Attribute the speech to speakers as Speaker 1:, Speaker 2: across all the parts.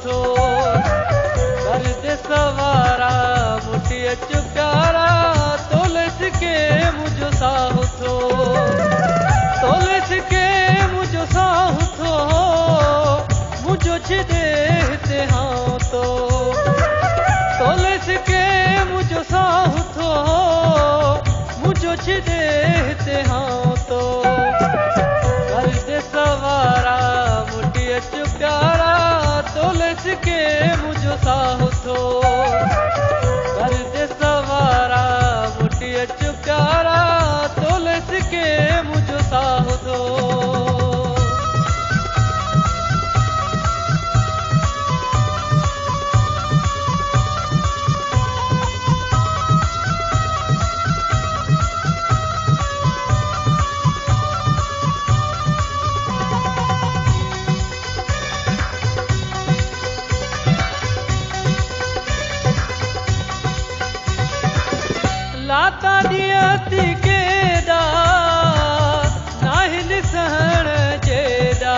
Speaker 1: थो कर दे सवारा मुठी अचु प्यारा तोलेस के मुझो साहु थो तोलेस के मुझो साहु थो मुझो छिदे हिते हाँ तो तोलेस के मुझो साहु थो मुझो छिदे हिते हाँ तो कर दे सवारा मुठी अचु प्यारा तोलेस के मुझो साहु थो कर दे सवारा मुठी अचु प्यारा तोलेस के मुझो साहु थो लाता दियती केदा नाहिन सहण जेदा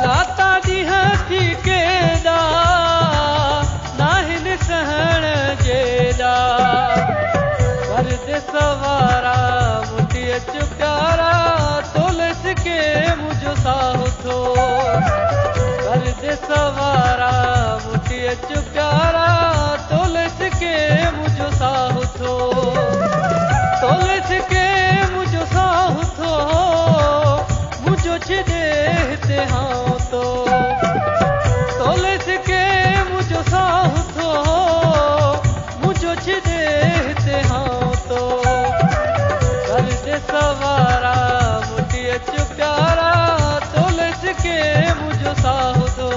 Speaker 1: लाता दियती केदा नाहिन सहण जेदा कर दे सवारा मुठी अचु प्यारा तोलेस के मुझो साहु थो कर दे सवारा मुठी अचु प्यारा तोलेस के मुझो साहु थो तोलेस के मुझो साहु थो मुझो छिदे हिते हाँ तो तोलेस के मुझो साहु थो मुझो छिदे हिते हाँ तो कर दे सवारा मुठी अचु प्यारा तोलेस के मुझो साहु थो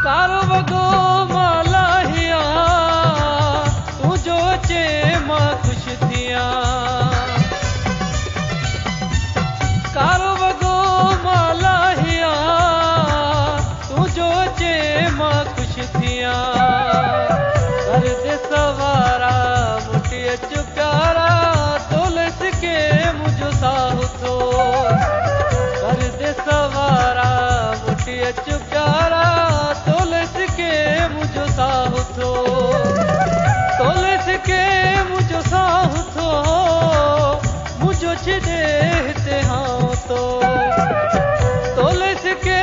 Speaker 1: कारो वगो मालाहिया तू जो चे मां खुश थिया कारो वगो मालाहिया तू जो चे मां खुश थिया कर दे सवारा मुठी अचु प्यारा तोलेस के मुझो साहु थो कर दे सवारा मुठी अचु प्यारा तोलेस के मुझो साहु थो तोलेस के मुझो साहु थो मुझो छिदे हिते हाँ तो तोलेस के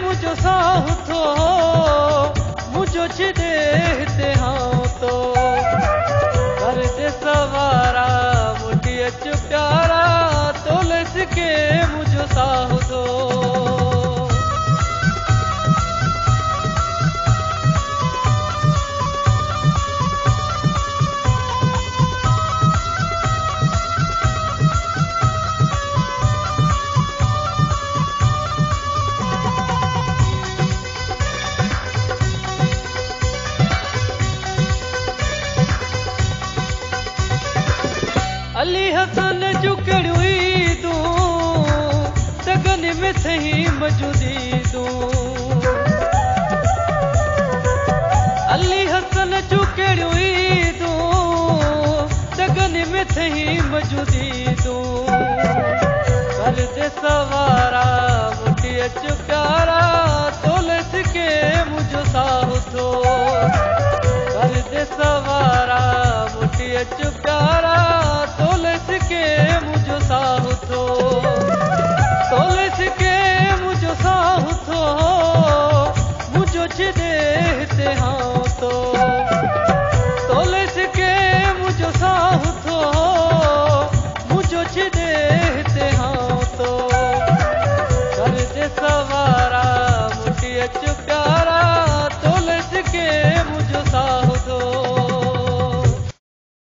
Speaker 1: मुझो साहु थो मुझो छिदे हिते हाँ तो कर दे सवारा मुठी अचु प्यारा तोलेस के मुझो साहु थो अली हसन जुकड़ुई तू सगन में सही मौजूदी तू अली हसन जुकड़ुई तू सगन में सही मौजूदी तू कर दे सवारा मुठी अचु प्यारा